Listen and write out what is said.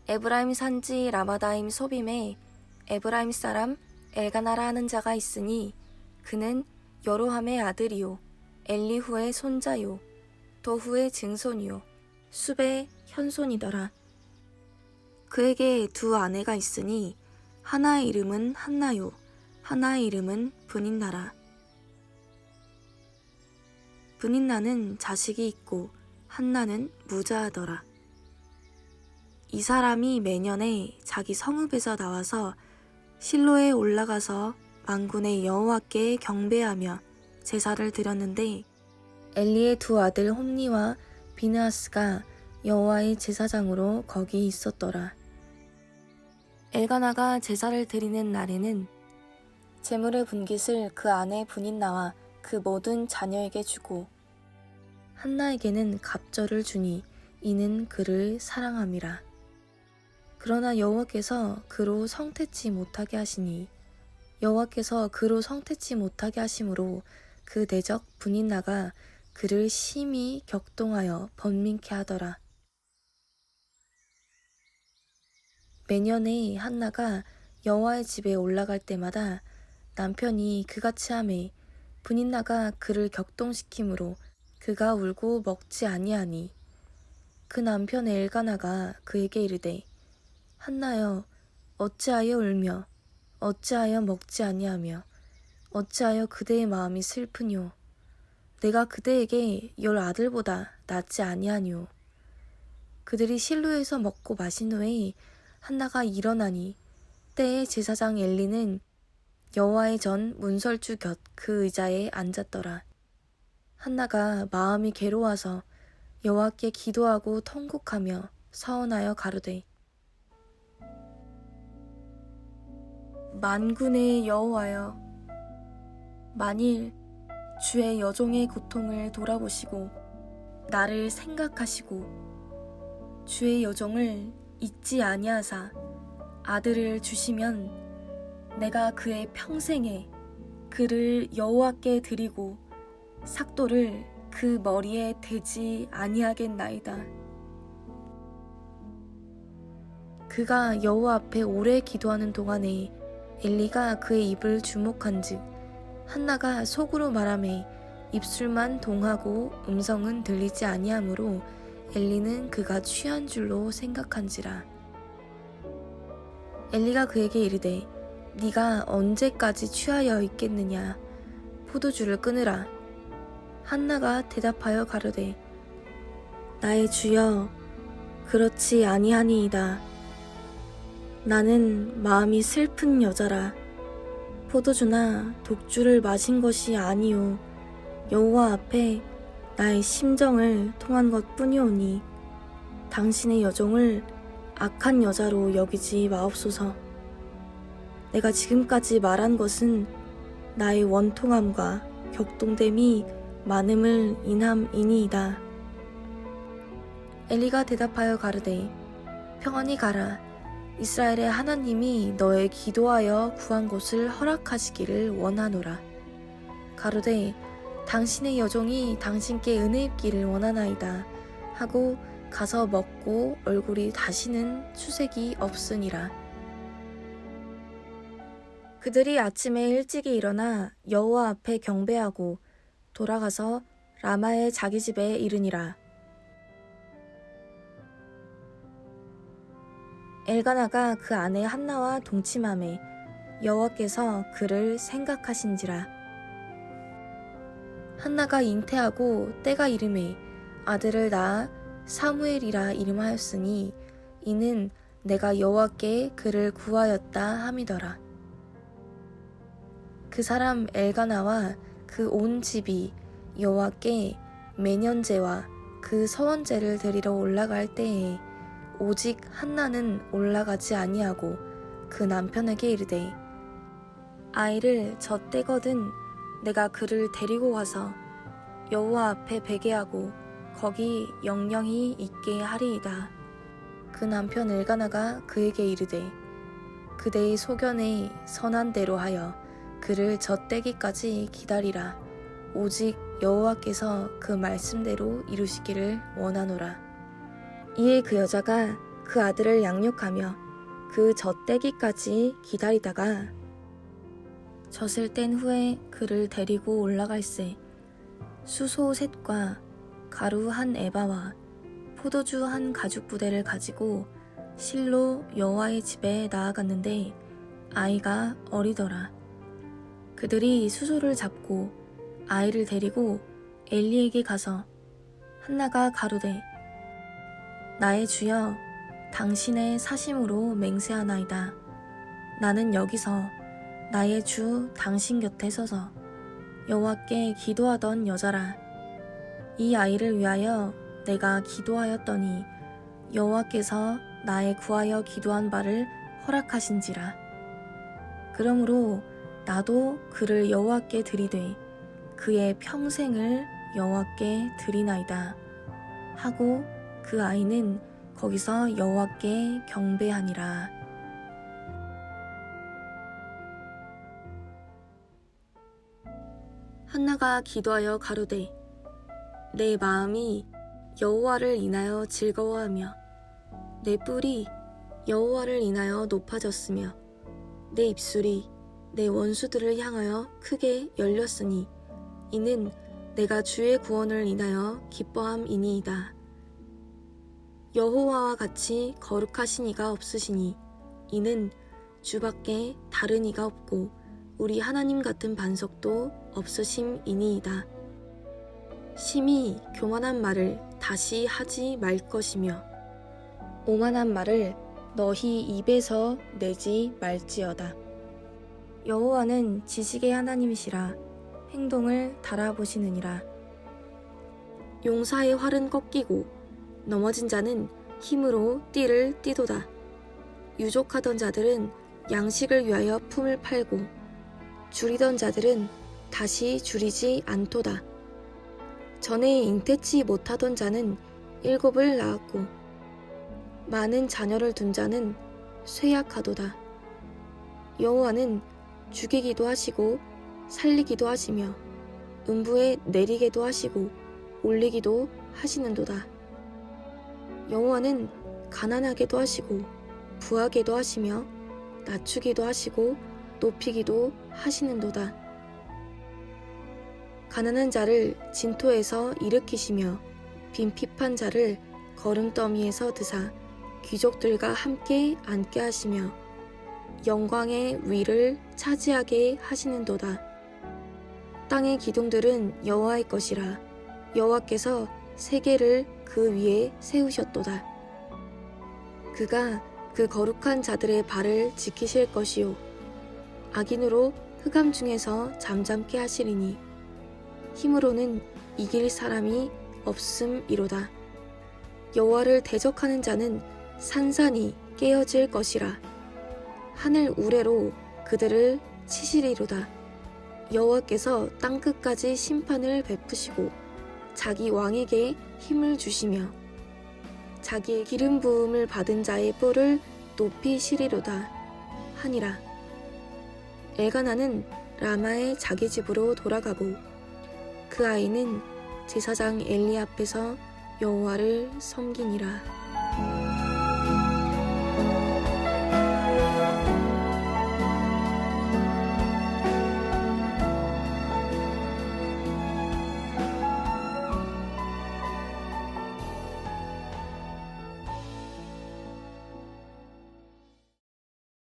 에브라임 산지 라마다임 소빔에 에브라임 사람 엘가나라 하는 자가 있으니 그는 여로함의 아들이요 엘리후의 손자요 도후의 증손이요 숲의 현손이더라. 그에게 두 아내가 있으니 하나의 이름은 한나요 하나의 이름은 브닌나라. 브닌나는 자식이 있고 한나는 무자하더라. 이 사람이 매년에 자기 성읍에서 나와서 실로에 올라가서 만군의 여호와께 경배하며 제사를 드렸는데 엘리의 두 아들 홈니와 비느하스가 여호와의 제사장으로 거기 있었더라. 엘가나가 제사를 드리는 날에는 제물의 분깃을 그 아내 브닌나와 그 모든 자녀에게 주고 한나에게는 갑절을 주니 이는 그를 사랑함이라. 그러나 여호와께서 그로 성태치 못하게 하시니 여호와께서 그로 성태치 못하게 하심으로 그 대적 브닌나가 그를 심히 격동하여 번민케 하더라. 매년에 한나가 여호와의 집에 올라갈 때마다 남편이 그같이 하매 브닌나가 그를 격동시키므로 그가 울고 먹지 아니하니 그 남편 엘가나가 그에게 이르되 한나여 어찌하여 울며 어찌하여 먹지 아니하며 어찌하여 그대의 마음이 슬프뇨. 내가 그대에게 10 아들보다 낫지 아니하뇨. 그들이 실로에서 먹고 마신 후에 한나가 일어나니 때에 제사장 엘리는 여호와의 전 문설주 곁 그 의자에 앉았더라. 한나가 마음이 괴로워서 여호와께 기도하고 통곡하며 서원하여 가로되 만군의 여호와여 만일 주의 여종의 고통을 돌아보시고 나를 생각하시고 주의 여종을 잊지 아니하사 아들을 주시면 내가 그의 평생에 그를 여호와께 드리고 삭도를 그 머리에 대지 아니하겠나이다. 그가 여호와 앞에 오래 기도하는 동안에 엘리가 그의 입을 주목한즉 한나가 속으로 말하매 입술만 동하고 음성은 들리지 아니하므로 엘리는 그가 취한 줄로 생각한지라. 엘리가 그에게 이르되 네가 언제까지 취하여 있겠느냐. 포도주를 끊으라. 한나가 대답하여 가로되 나의 주여 그렇지 아니하니이다. 나는 마음이 슬픈 여자라. 포도주나 독주를 마신 것이 아니요 여호와 앞에 나의 심정을 통한 것뿐이오니 당신의 여종을 악한 여자로 여기지 마옵소서. 내가 지금까지 말한 것은 나의 원통함과 격동됨이 많음을 인함이니이다. 엘리가 대답하여 가르되 평안히 가라. 이스라엘의 하나님이 너의 기도하여 구한 것을 허락하시기를 원하노라. 가로되 당신의 여종이 당신께 은혜 입기를 원하나이다 하고 가서 먹고 얼굴이 다시는 수색이 없으니라. 그들이 아침에 일찍이 일어나 여호와 앞에 경배하고 돌아가서 라마의 자기 집에 이르니라. 엘가나가 그 아내 한나와 동침하매 여호와께서 그를 생각하신지라. 한나가 잉태하고 때가 이름에 아들을 낳아 사무엘이라 이름하였으니 이는 내가 여호와께 그를 구하였다 함이더라. 그 사람 엘가나와 그 온 집이 여호와께 매년제와 그 서원제를 드리러 올라갈 때에 오직 한나는 올라가지 아니하고 그 남편에게 이르되 아이를 젖대거든 내가 그를 데리고 가서 여호와 앞에 베게하고 거기 영영히 있게 하리이다. 그 남편 엘가나가 그에게 이르되 그대의 소견에 선한 대로 하여 그를 젖대기까지 기다리라. 오직 여호와께서 그 말씀대로 이루시기를 원하노라. 이에 그 여자가 그 아들을 양육하며 그 젖대기까지 기다리다가 젖을 뗀 후에 그를 데리고 올라갈새 수소 셋과 가루 한 에바와 포도주 한 가죽 부대를 가지고 실로 여호와의 집에 나아갔는데 아이가 어리더라. 그들이 수소를 잡고 아이를 데리고 엘리에게 가서 한나가 가로되 나의 주여 당신의 사심으로 맹세하나이다. 나는 여기서 나의 주 당신 곁에 서서 여호와께 기도하던 여자라. 이 아이를 위하여 내가 기도하였더니 여호와께서 나의 구하여 기도한 바를 허락하신지라. 그러므로 나도 그를 여호와께 드리되 그의 평생을 여호와께 드리나이다 하고 그 아이는 거기서 여호와께 경배하니라. 한나가 기도하여 가로되 내 마음이 여호와를 인하여 즐거워하며 내 뿔이 여호와를 인하여 높아졌으며 내 입술이 내 원수들을 향하여 크게 열렸으니 이는 내가 주의 구원을 인하여 기뻐함이니이다. 여호와와 같이 거룩하신 이가 없으시니 이는 주밖에 다른 이가 없고 우리 하나님 같은 반석도 없으심이니이다. 심히 교만한 말을 다시 하지 말 것이며 오만한 말을 너희 입에서 내지 말지어다. 여호와는 지식의 하나님이시라 행동을 달아보시느니라. 용사의 활은 꺾이고 넘어진 자는 힘으로 띠를 띠도다. 유족하던 자들은 양식을 위하여 품을 팔고 줄이던 자들은 다시 줄이지 않도다. 전에 잉태치 못하던 자는 7을 낳았고 많은 자녀를 둔 자는 쇠약하도다. 여호와는 죽이기도 하시고 살리기도 하시며 음부에 내리게도 하시고 올리기도 하시는도다. 여호와는 가난하게도 하시고 부하게도 하시며 낮추기도 하시고 높이기도 하시는도다. 가난한 자를 진토에서 일으키시며 빈핍한 자를 거름더미에서 드사 귀족들과 함께 앉게 하시며 영광의 위를 차지하게 하시는도다. 땅의 기둥들은 여호와의 것이라 여호와께서 세계를 그 위에 세우셨도다. 그가 그 거룩한 자들의 발을 지키실 것이요 악인으로 흑암 중에서 잠잠케 하시리니 힘으로는 이길 사람이 없음이로다. 여호와를 대적하는 자는 산산이 깨어질 것이라. 하늘 우레로 그들을 치시리로다. 여호와께서 땅끝까지 심판을 베푸시고 자기 왕에게 힘을 주시며 자기의 기름 부음을 받은 자의 뿔을 높이시리로다 하니라. 엘가나는 라마의 자기 집으로 돌아가고 그 아이는 제사장 엘리 앞에서 여호와를 섬기니라.